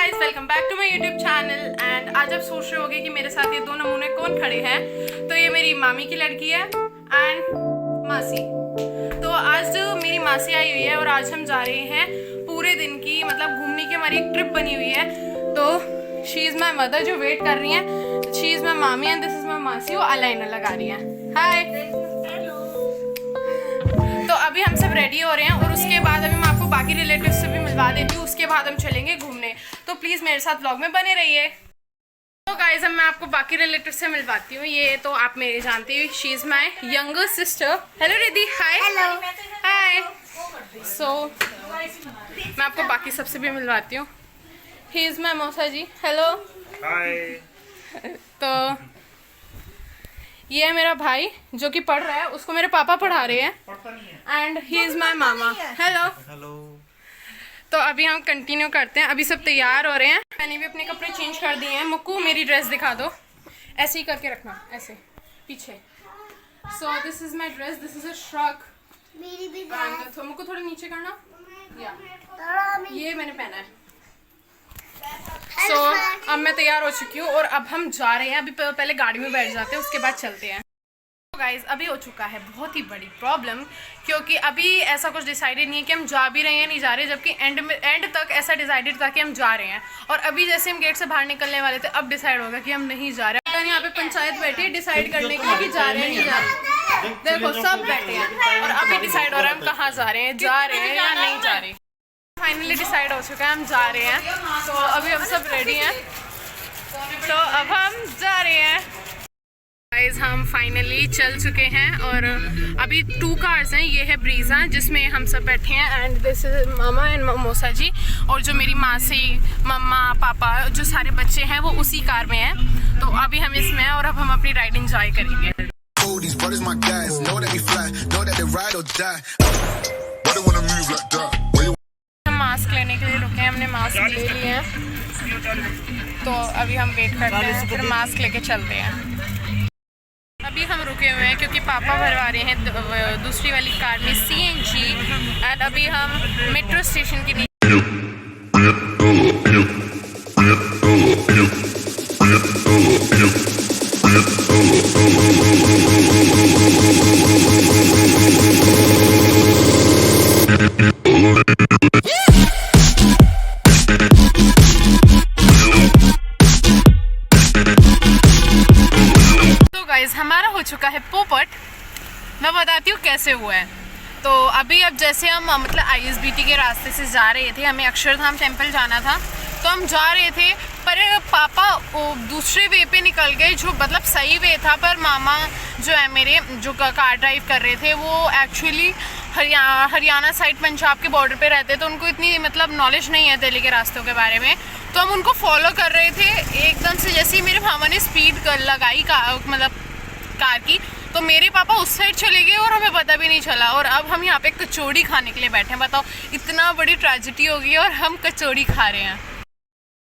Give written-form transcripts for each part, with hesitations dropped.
Guys, welcome back to my YouTube channel. And आज आप सोच रहे होंगे कि मेरे साथ ये दो नमूने कौन खड़े हैं। तो ये मेरी मामी की लड़की है एंड मासी। तो आज मेरी मासी आई हुई है और आज हम जा रहे हैं पूरे दिन की मतलब घूमने की हमारी एक ट्रिप बनी हुई है। तो शी इज़ माई मदर जो वेट कर रही हैं। शी इज़ माई मामी एंड दिस इज़ माई मासी। वो आईलाइनर लगा रही हैं। हाय। तो अभी हम सब रेडी हो रहे हैं और उसके बाद अभी मैं आपको बाकी रिलेटिव्स से भी मिलवा देती हूँ। उसके बाद हम चलेंगे घूमने। तो प्लीज़ मेरे साथ व्लॉग में बने रहिए। तो गाइस, अब मैं आपको बाकी रिलेटिव से मिलवाती हूँ। ये तो आप मेरे जानती हो, she is my younger sister. Hello Riddhi. Hi. Hello. Hi. So मैं आपको बाकी सबसे भी मिलवाती हूँ। ही इज़ माई मौसा जी। हेलो। हाय। तो ये है मेरा भाई जो कि पढ़ रहा है, उसको मेरे पापा पढ़ा रहे हैं। And he is my mama. Hello. Hello. तो अभी हम कंटिन्यू करते हैं। अभी सब तैयार हो रहे हैं। मैंने भी अपने कपड़े चेंज कर दिए हैं। मुक्कू मेरी ड्रेस दिखा दो। ऐसे ही करके रखना, ऐसे पीछे। So this is my dress. This is a shrug. मेरी भी तो मुक्कू थोड़ा नीचे करना। या ये मैंने पहना है। सो अब मैं तैयार हो चुकी हूँ और अब हम जा रहे हैं। अभी पहले गाड़ी में बैठ जाते हैं, उसके बाद चलते हैं। गाइस, अभी हो चुका है बहुत ही बड़ी प्रॉब्लम, क्योंकि अभी ऐसा कुछ डिसाइडेड नहीं है कि हम जा भी रहे हैं नहीं जा रहे, जबकि एंड तक ऐसा डिसाइडेड था कि हम जा रहे हैं। और अभी जैसे हम गेट से बाहर निकलने वाले थे, अब डिसाइड होगा कि हम नहीं जा रहे हैं। यहाँ पे पंचायत बैठी है डिसाइड करने के लिए कि जा रहे हैं नहीं जा रहे। देखो सब बैठे हैं और अभी डिसाइड हो रहा है हम कहाँ जा रहे हैं या नहीं जा रहे। फाइनली डिसाइड हो चुका है, हम जा रहे हैं। तो अभी हम सब रेडी हैं, तो अब हम जा रहे हैं। गाइस, हम फाइनली चल चुके हैं और अभी 2 कार्स हैं। ये है ब्रीज़ा जिसमें हम सब बैठे हैं and this is mama and मौसा जी। और जो मेरी मासी, मम्मा, पापा, जो सारे बच्चे हैं वो उसी कार में हैं। तो अभी हम इसमें हैं और अब हम अपनी राइड एंजॉय करेंगे। हम मास्क लेने के लिए रुके हैं, हमने मास्क ले लिए हैं। तो अभी हम वेट करते हैं, फिर मास्क लेके चलते हैं। अभी हम रुके हुए हैं क्योंकि पापा भरवा रहे हैं दूसरी वाली कार में CNG। एंड अभी हम मेट्रो स्टेशन के नीचे हमारा हो चुका है पोपट। मैं बताती हूँ कैसे हुआ है। तो अभी अब जैसे हम मतलब ISBT के रास्ते से जा रहे थे, हमें अक्षरधाम टेम्पल जाना था। तो हम जा रहे थे पर पापा दूसरे वे पे निकल गए जो मतलब सही वे था। पर मामा जो है मेरे, जो कार ड्राइव कर रहे थे, वो एक्चुअली हरियाणा साइड पंजाब के बॉर्डर पे रहते, तो उनको इतनी मतलब नॉलेज नहीं है दिल्ली के रास्तों के बारे में। तो हम उनको फॉलो कर रहे थे। एकदम से जैसे ही मेरे मामा ने स्पीड लगाई मतलब कार की, तो मेरे पापा उस साइड चले गए और हमें पता भी नहीं चला। और अब हम यहाँ पे कचौड़ी खाने के लिए बैठे हैं। बताओ, इतना बड़ी ट्रेजेडी हो गई और हम कचौड़ी खा रहे हैं।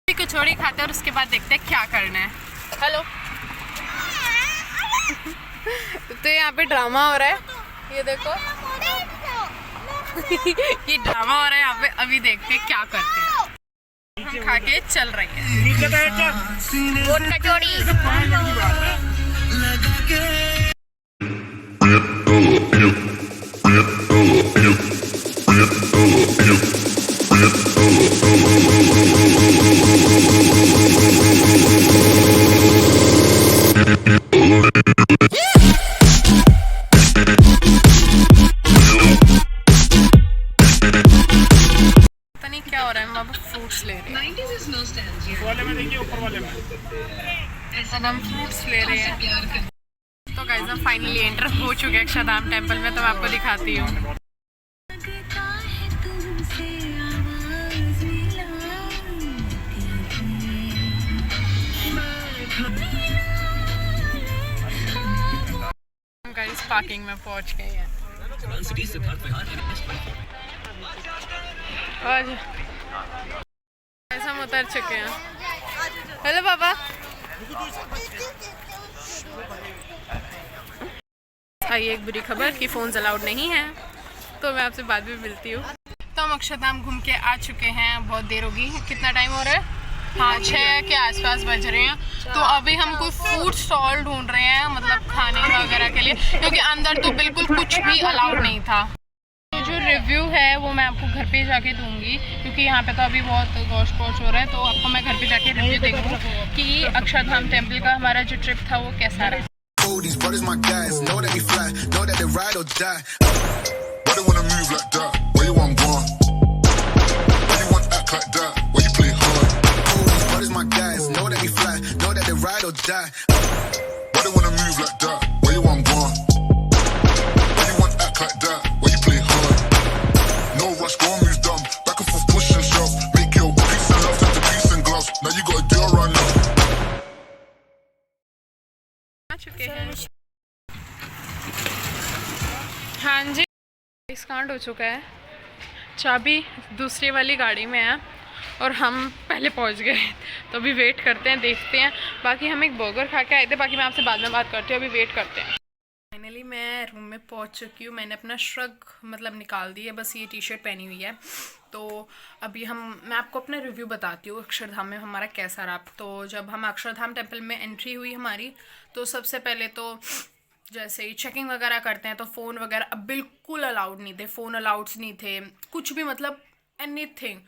कचौड़ी खाते हैं और उसके बाद देखते हैं क्या करना है। हेलो। तो यहाँ पे ड्रामा हो रहा है, ये देखो। ये ड्रामा हो रहा है यहाँ पे। अभी देखते हैं क्या करते हैं। हम खा के चल रहे हैं कचौड़ी। पता नहीं क्या हो रहा है। हम फ्रूट्स ले रहे हैं। वाले में देखिए, ऊपर वाले में अब हम फ्रूट्स ले रहे हैं। तो गाइस, हम फाइनली एंटर हो चुके हैं अक्षरधाम टेम्पल में। तो मैं आपको दिखाती हूँ। गाइस, पार्किंग में पहुंच गए हैं। आज हम उतर चुके हैं। हेलो पापा। आई एक बुरी खबर कि फ़ोन्स अलाउड नहीं है, तो मैं आपसे बाद में मिलती हूँ। तो हम अक्षरधाम घूम के आ चुके हैं। बहुत देर होगी। कितना टाइम हो रहा है? हाँ 6 के आसपास बज रहे हैं। तो अभी हम कोई फूड स्टॉल ढूंढ रहे हैं, मतलब खाने वगैरह के लिए, क्योंकि अंदर तो बिल्कुल कुछ भी अलाउड नहीं था। तो जो रिव्यू है वो मैं आपको घर पे जाके दूंगी, क्योंकि यहाँ पे तो अभी बहुत गौश पौश हो रहा है। तो आपको मैं घर पे जाके रिव्यू दूंगी कि अक्षरधाम टेम्पल का हमारा जो ट्रिप था वो कैसा रहा। These brothers my guys, know that they fly, know that they ride or die. Why they wanna move like that? Where you want gone? Why you want act like that? Why you play hard? These brothers my guys, know that they fly, know that they ride or die. Why they wanna move like that? Where you want gone? Why you want act like that? Why you play hard? No rush, go and move dumb. Back and forth, push and shove. Make your peace and love turn to peace and gloves. Now you gotta do it right now. चुके हैं। हाँ जी, discount हो चुका है, चाबी दूसरी वाली गाड़ी में है और हम पहले पहुंच गए। तो अभी वेट करते हैं, देखते हैं। बाकी हम एक बर्गर खा के आए थे, बाकी मैं आपसे बाद में बात करती हूँ, अभी वेट करते हैं। फाइनली मैं रूम में पहुंच चुकी हूँ। मैंने अपना श्रग मतलब निकाल दी है, बस ये टी शर्ट पहनी हुई है। तो अभी मैं आपको अपना रिव्यू बताती हूँ अक्षरधाम में हमारा कैसा रहा। तो जब हम अक्षरधाम टेम्पल में एंट्री हुई हमारी, तो सबसे पहले तो जैसे ही चेकिंग वगैरह करते हैं तो फ़ोन वगैरह अब बिल्कुल अलाउड नहीं थे, फ़ोन अलाउड्स नहीं थे, कुछ भी, मतलब एनीथिंग,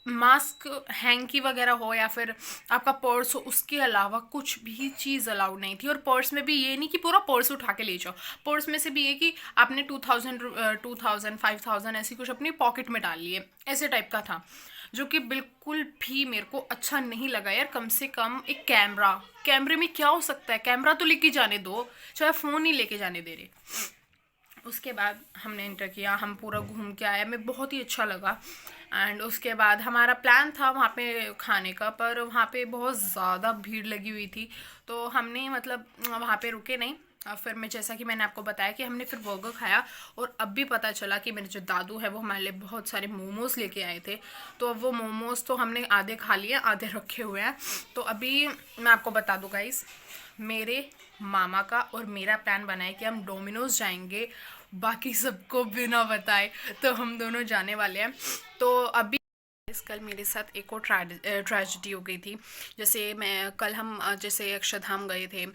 मास्क हैंकी वगैरह हो या फिर आपका पर्स हो, उसके अलावा कुछ भी चीज़ अलाउड नहीं थी। और पर्स में भी ये नहीं कि पूरा पर्स उठा के ले जाओ, पर्स में से भी ये कि आपने 2000 5000 ऐसी कुछ अपनी पॉकेट में डाल लिए, ऐसे टाइप का था, जो कि बिल्कुल भी मेरे को अच्छा नहीं लगा यार। कम से कम एक कैमरे में क्या हो सकता है, कैमरा तो लेके जाने दो, चाहे फ़ोन ही लेके जाने दे रहे। उसके बाद हमने इंटर किया, हम पूरा घूम के आए, हमें बहुत ही अच्छा लगा। एंड उसके बाद हमारा प्लान था वहाँ पे खाने का, पर वहाँ पे बहुत ज़्यादा भीड़ लगी हुई थी, तो हमने मतलब वहाँ पे रुके नहीं। फिर मैं, जैसा कि मैंने आपको बताया कि हमने फिर बर्गर खाया, और अब भी पता चला कि मेरे जो दादू है वो हमारे लिए बहुत सारे मोमोज़ लेके आए थे। तो अब वो मोमोज़ तो हमने आधे खा लिए, आधे रखे हुए हैं। तो अभी मैं आपको बता दूँ गाइस, मेरे मामा का और मेरा प्लान बना है कि हम डोमिनोज़ जाएंगे, बाकी सबको बिना बताए तो हम दोनों जाने वाले हैं। तो अभी कल मेरे साथ एक और ट्रेजेडी हो गई थी। जैसे हम जैसे अक्षरधाम गए थे,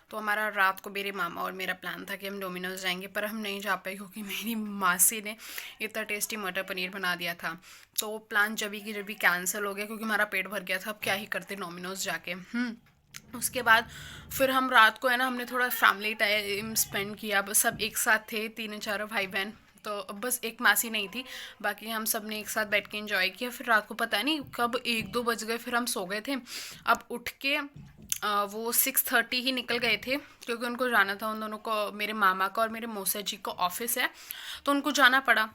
तो हमारा रात को मेरे मामा और मेरा प्लान था कि हम डोमिनोज़ जाएंगे, पर हम नहीं जा पाए क्योंकि मेरी मासी ने इतना टेस्टी मटर पनीर बना दिया था। तो प्लान जब भी कैंसिल हो गया, क्योंकि हमारा पेट भर गया था, अब क्या ही करते डोमिनोज़ जाके। उसके बाद फिर हम रात को है ना, हमने थोड़ा फैमिली टाइम स्पेंड किया, बस सब एक साथ थे, 3-4 भाई बहन। तो बस एक मासी नहीं थी, बाकी हम सब ने एक साथ बैठ के एंजॉय किया। फिर रात को पता नहीं कब 1-2 बज गए, फिर हम सो गए थे। अब उठ के वो 6:30 ही निकल गए थे, क्योंकि उनको जाना था, उन दोनों को, मेरे मामा का और मेरे मौसा जी को ऑफिस है, तो उनको जाना पड़ा।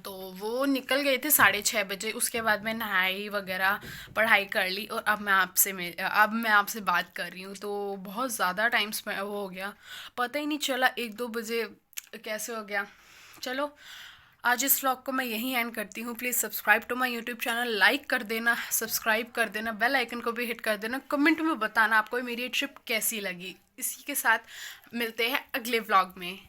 तो वो निकल गए थे 6:30 बजे। उसके बाद मैं नहाई वगैरह, पढ़ाई कर ली, और अब मैं आपसे बात कर रही हूँ। तो बहुत ज़्यादा टाइम वो हो गया, पता ही नहीं चला 1-2 बजे कैसे हो गया। चलो, आज इस व्लॉग को मैं यहीं एंड करती हूँ। Please subscribe to my YouTube channel, like कर देना, सब्सक्राइब कर देना, बेल आइकन को भी हिट कर देना, कमेंट में बताना आपको मेरी ट्रिप कैसी लगी। इसी के साथ मिलते हैं अगले व्लॉग में।